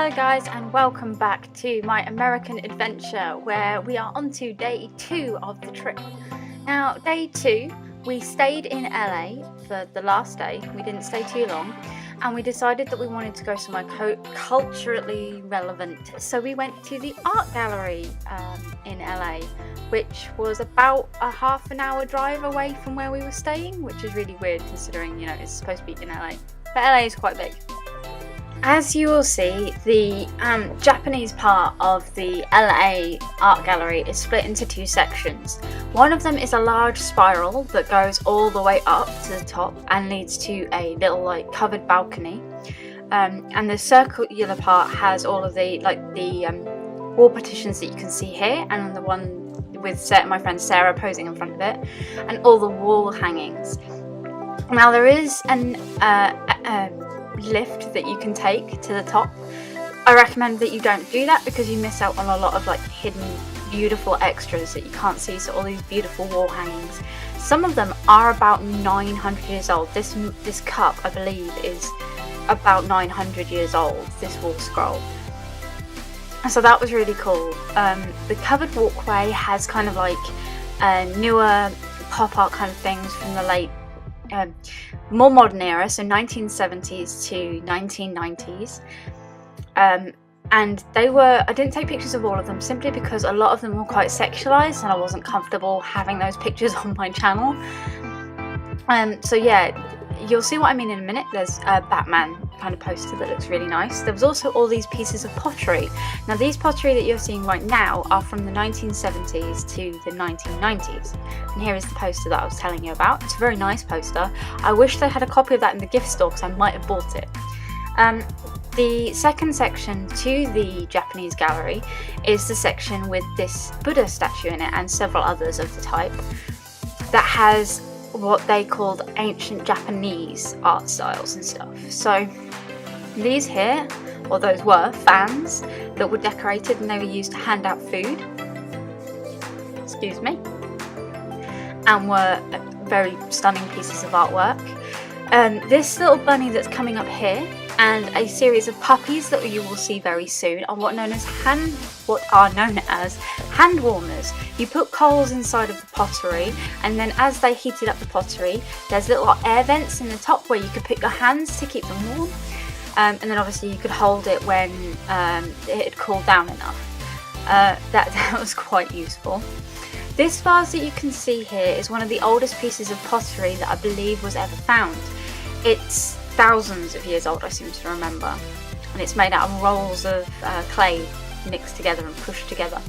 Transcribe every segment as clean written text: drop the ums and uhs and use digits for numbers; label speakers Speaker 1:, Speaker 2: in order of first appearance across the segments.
Speaker 1: Hello guys, and welcome back to my American adventure where we are on to day 2 of the trip. Now, day 2, we stayed in LA for the last day. We didn't stay too long, and we decided that we wanted to go somewhere culturally relevant. So we went to the art gallery in LA, which was about a half an hour drive away from where we were staying, which is really weird considering, it's supposed to be in LA. But LA is quite big. As you will see, the Japanese part of the LA art gallery is split into 2 sections. One of them is a large spiral that goes all the way up to the top and leads to a little covered balcony. And the circular part has all of the wall partitions that you can see here, and the one with my friend Sarah posing in front of it, and all the wall hangings. Now there is an lift that you can take to the top. I recommend that you don't do that because you miss out on a lot of hidden beautiful extras that you can't see. So all these beautiful wall hangings, some of them are about 900 years old. This cup, I believe, is about 900 years old, this wall scroll. So that was really cool. The covered walkway has kind of newer pop art kind of things from the late more modern era, so 1970s to 1990s, and I didn't take pictures of all of them simply because a lot of them were quite sexualized and I wasn't comfortable having those pictures on my channel. So yeah, you'll see what I mean in a minute. There's a Batman kind of poster that looks really nice. There was also all these pieces of pottery. Now these pottery that you're seeing right now are from the 1970s to the 1990s. And here is the poster that I was telling you about. It's a very nice poster. I wish they had a copy of that in the gift store because I might have bought it. The second section to the Japanese gallery is the section with this Buddha statue in it and several others of the type that has what they called ancient Japanese art styles and stuff. So these here, or those were fans that were decorated and they were used to hand out food, excuse me, and were very stunning pieces of artwork. This little bunny that's coming up here and a series of puppies that you will see very soon are what are known as hand warmers. You put coals inside of the pottery, and then as they heated up the pottery, there's little air vents in the top where you could put your hands to keep them warm, and then obviously you could hold it when it had cooled down enough. That was quite useful. This vase that you can see here is one of the oldest pieces of pottery that I believe was ever found. It's thousands of years old, I seem to remember, and it's made out of rolls of clay mixed together and pushed together.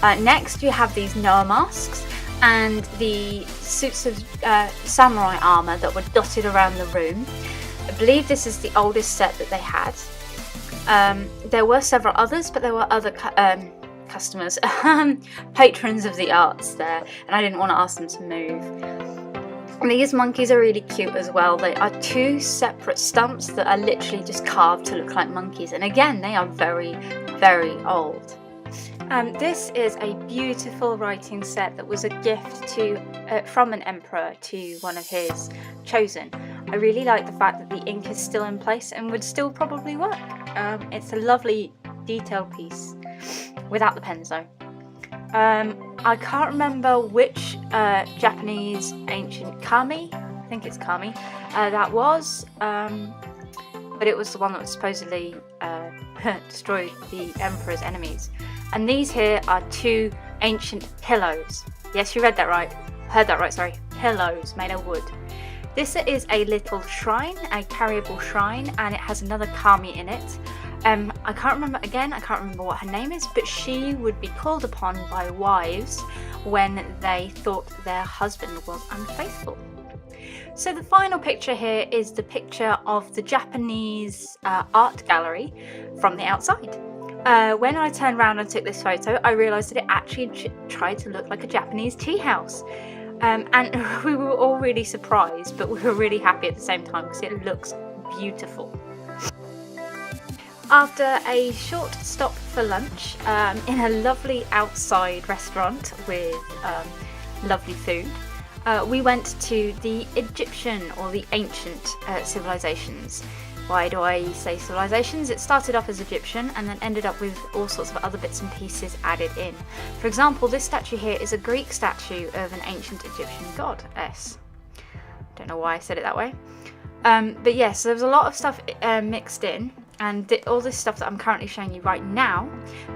Speaker 1: Next you have these Noah masks and the suits of samurai armour that were dotted around the room. I believe this is the oldest set that they had. There were several others, but there were other customers, patrons of the arts there, and I didn't want to ask them to move. These monkeys are really cute as well. They are 2 separate stumps that are literally just carved to look like monkeys, and again they are very, very old. This is a beautiful writing set that was a gift from an emperor to one of his chosen. I really like the fact that the ink is still in place and would still probably work. It's a lovely detailed piece without the pens though. I can't remember which Japanese ancient kami, I think it's kami, that was, but it was the one that supposedly destroyed the emperor's enemies. And these here are 2 ancient pillows. Yes, you heard that right, sorry. Pillows made of wood. This is a little shrine, a carryable shrine, and it has another kami in it. I can't remember what her name is, but she would be called upon by wives when they thought their husband was unfaithful. So the final picture here is the picture of the Japanese art gallery from the outside. When I turned around and took this photo, I realised that it actually tried to look like a Japanese tea house. And we were all really surprised, but we were really happy at the same time because it looks beautiful. After a short stop for lunch in a lovely outside restaurant with lovely food, we went to the Egyptian or the ancient civilizations Why do I say civilizations? It started off as Egyptian and then ended up with all sorts of other bits and pieces added in. For example, this statue here is a Greek statue of an ancient Egyptian goddess. Don't know why I said it that way. But yes, so there was a lot of stuff mixed in, and all this stuff that I'm currently showing you right now,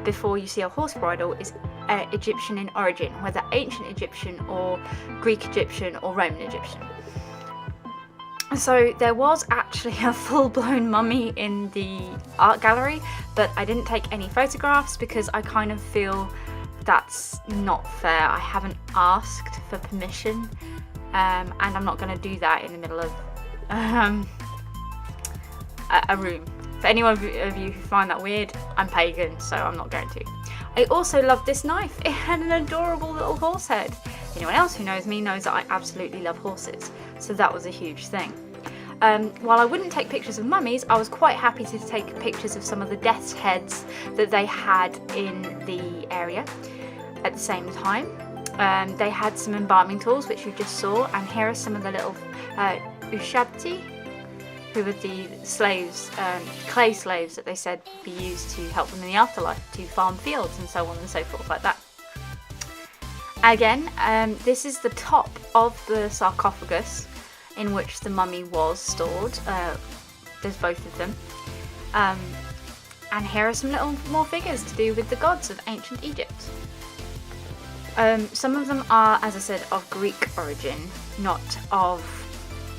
Speaker 1: before you see a horse bridle, is Egyptian in origin, whether ancient Egyptian or Greek Egyptian or Roman Egyptian. So there was actually a full-blown mummy in the art gallery, but I didn't take any photographs because I kind of feel that's not fair. I haven't asked for permission, and I'm not going to do that in the middle of a room. For anyone of you who find that weird, I'm pagan, so I'm not going to. I also love this knife. It had an adorable little horse head. Anyone else who knows me knows that I absolutely love horses, so that was a huge thing. While I wouldn't take pictures of mummies, I was quite happy to take pictures of some of the death's heads that they had in the area at the same time. They had some embalming tools, which you just saw, and here are some of the little ushabti, who were the slaves, clay slaves that they said would be used to help them in the afterlife, to farm fields and so on and so forth like that. Again, this is the top of the sarcophagus in which the mummy was stored. There's both of them. And here are some little more figures to do with the gods of ancient Egypt. Some of them are, as I said, of Greek origin, not of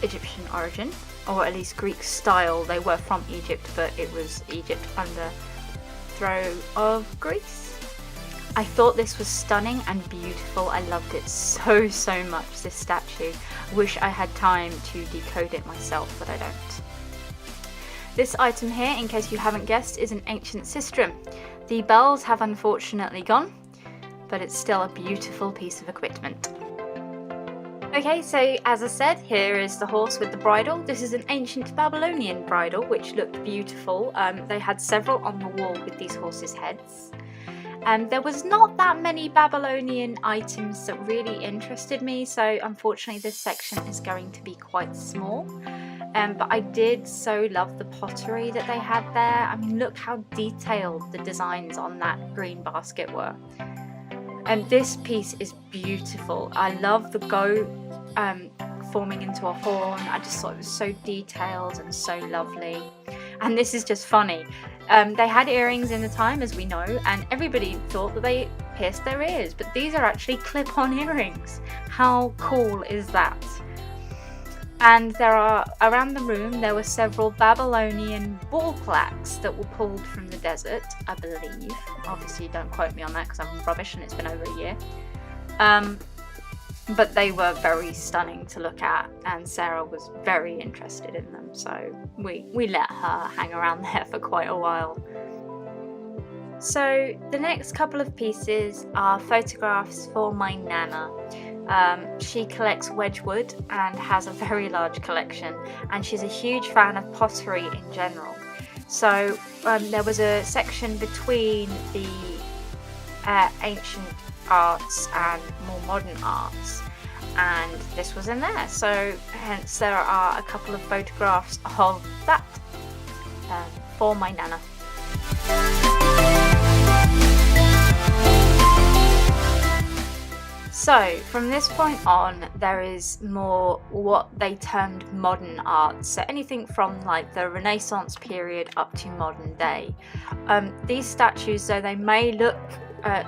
Speaker 1: Egyptian origin, or at least Greek style. They were from Egypt, but it was Egypt under throw of Greece. I thought this was stunning and beautiful. I loved it so much, this statue. Wish I had time to decode it myself, but I don't. This item here, in case you haven't guessed, is an ancient sistrum. The bells have unfortunately gone, but it's still a beautiful piece of equipment. Okay, so as I said, here is the horse with the bridle. This is an ancient Babylonian bridle, which looked beautiful. They had several on the wall with these horses' heads. There was not that many Babylonian items that really interested me, so unfortunately this section is going to be quite small. But I did so love the pottery that they had there. I mean, look how detailed the designs on that green basket were. And this piece is beautiful. I love the goat forming into a horn. I just thought it was so detailed and so lovely. And this is just funny. They had earrings in the time, as we know, and everybody thought that they pierced their ears, but these are actually clip-on earrings. How cool is that? And there are, around the room, there were several Babylonian ball plaques that were pulled from the desert, I believe. Obviously, don't quote me on that because I'm rubbish and it's been over a year. But they were very stunning to look at, and Sarah was very interested in them, so we let her hang around there for quite a while. So the next couple of pieces are photographs for my Nana. She collects Wedgwood and has a very large collection, and she's a huge fan of pottery in general. So there was a section between the ancient arts and more modern arts, and this was in there, so hence there are a couple of photographs of that for my Nana. So from this point on, there is more what they termed modern art, so anything from like the Renaissance period up to modern day. These statues, though they may look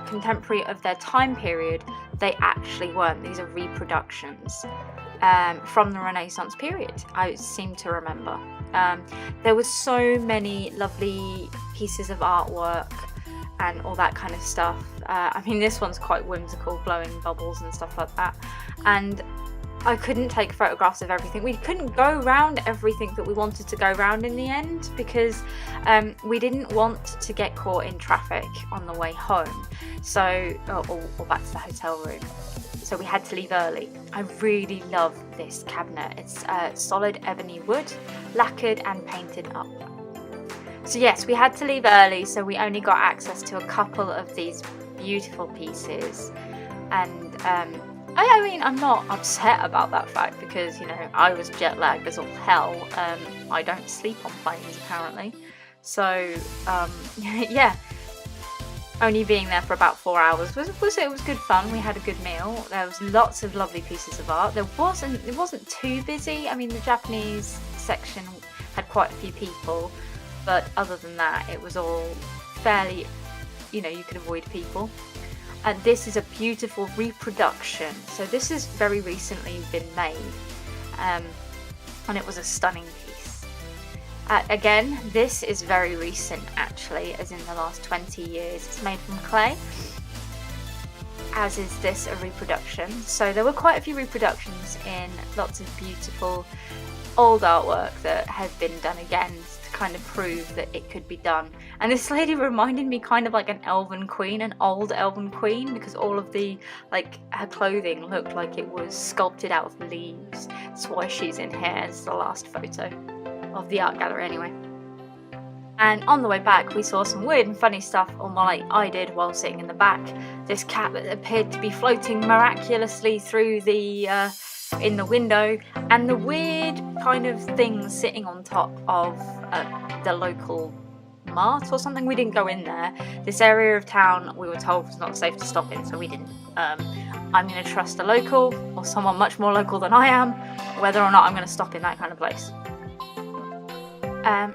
Speaker 1: contemporary of their time period, they actually weren't. These are reproductions from the Renaissance period, I seem to remember. There were so many lovely pieces of artwork and all that kind of stuff. I mean, this one's quite whimsical, blowing bubbles and stuff like that. And I couldn't take photographs of everything. We couldn't go around everything that we wanted to go around in the end because we didn't want to get caught in traffic on the way home, so or back to the hotel room. So we had to leave early. I really love this cabinet. It's solid ebony wood, lacquered and painted up. So yes, we had to leave early, so we only got access to a couple of these beautiful pieces. And I mean, I'm not upset about that fact because, you know, I was jet lagged as all hell. I don't sleep on planes apparently. So, yeah, only being there for about 4 hours was it was good fun. We had a good meal. There was lots of lovely pieces of art. It wasn't too busy. I mean, the Japanese section had quite a few people, but other than that, it was all fairly, you know, you could avoid people. And this is a beautiful reproduction. So this has very recently been made, and it was a stunning piece. Again, this is very recent actually, as in the last 20 years. It's made from clay, as is this a reproduction. So there were quite a few reproductions in lots of beautiful old artwork that had been done again to kind of prove that it could be done. And this lady reminded me kind of like an elven queen, an old elven queen, because all of the, like, her clothing looked like it was sculpted out of leaves. That's why she's in here. It's the last photo of the art gallery anyway. And on the way back, we saw some weird and funny stuff, or more like I did while sitting in the back. This cat that appeared to be floating miraculously through the in the window, and the weird kind of things sitting on top of the local mart or something. We didn't go in there. This area of town we were told was not safe to stop in, so we didn't. I'm going to trust a local, or someone much more local than I am, whether or not I'm going to stop in that kind of place.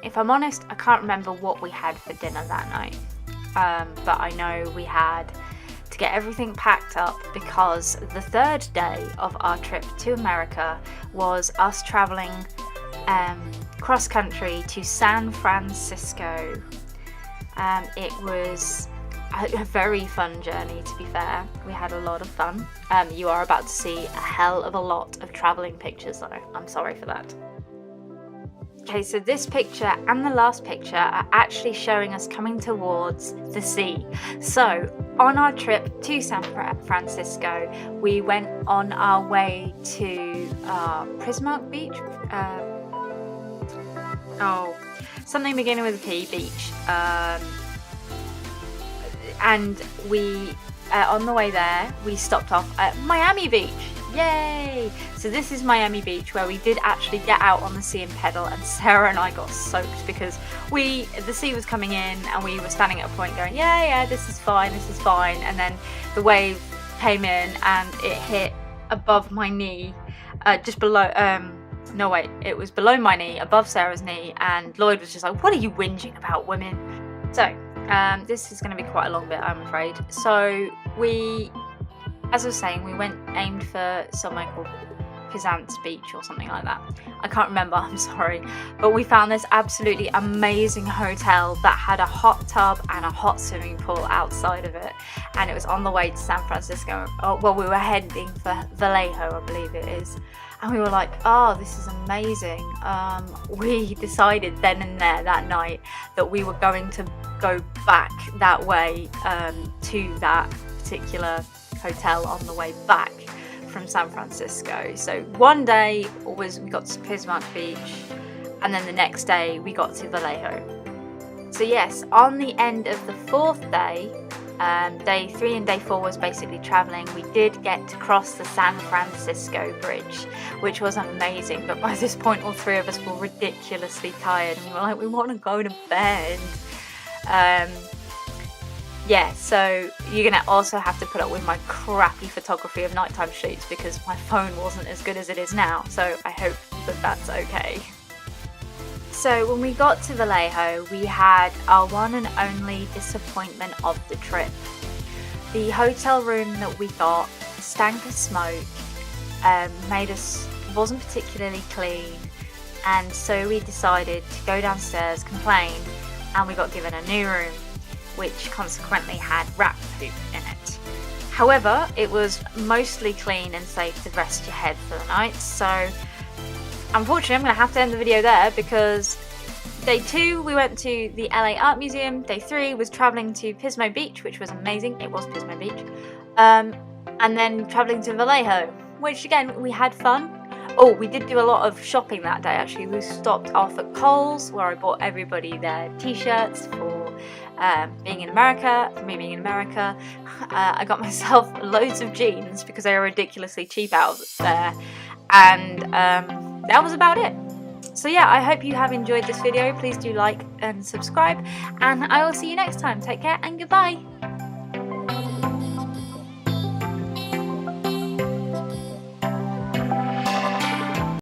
Speaker 1: If I'm honest, I can't remember what we had for dinner that night, but I know we had to get everything packed up because the third day of our trip to America was us traveling cross country to San Francisco. It was a very fun journey, to be fair. We had a lot of fun. You are about to see a hell of a lot of traveling pictures though. I'm sorry for that. Okay, so this picture and the last picture are actually showing us coming towards the sea. So on our trip to San Francisco, we went on our way to Pismo Beach. Something beginning with a P, beach. And we, on the way there, we stopped off at Miami Beach. Yay! So this is Miami Beach, where we did actually get out on the sea and pedal, and Sarah and I got soaked because the sea was coming in and we were standing at a point going, yeah, this is fine, and then the wave came in and it hit above my knee, just below, no wait, it was below my knee, above Sarah's knee, and Lloyd was just like, what are you whinging about, women? So, this is going to be quite a long bit, I'm afraid. So as I was saying, we aimed for somewhere called Pheasants Beach or something like that. I can't remember, I'm sorry. But we found this absolutely amazing hotel that had a hot tub and a hot swimming pool outside of it. And it was on the way to San Francisco. Well, we were heading for Vallejo, I believe it is. And we were like, oh, this is amazing. We decided then and there that night that we were going to go back that way to that particular hotel on the way back from San Francisco. So one day we got to Pismo Beach, and then the next day we got to Vallejo. So yes, on the end of the fourth day, day 3 and day 4 was basically traveling. We did get to cross the San Francisco Bridge, which was amazing, but by this point all three of us were ridiculously tired and we were like, we want to go to bed. Yeah, so you're going to also have to put up with my crappy photography of nighttime shoots because my phone wasn't as good as it is now, so I hope that that's okay. So when we got to Vallejo, we had our one and only disappointment of the trip. The hotel room that we got stank of smoke, wasn't particularly clean, and so we decided to go downstairs, complain, and we got given a new room, which consequently had rat poop in it. However, it was mostly clean and safe to rest your head for the night, so unfortunately I'm going to have to end the video there because day 2 we went to the LA Art Museum, day 3 was travelling to Pismo Beach, which was amazing, it was Pismo Beach, and then travelling to Vallejo, which again we had fun. Oh, we did do a lot of shopping that day actually. We stopped off at Kohl's where I bought everybody their t-shirts for being in America, for me being in America. I got myself loads of jeans because they were ridiculously cheap out there, and that was about it. So yeah, I hope you have enjoyed this video. Please do like and subscribe, and I will see you next time. Take care and goodbye.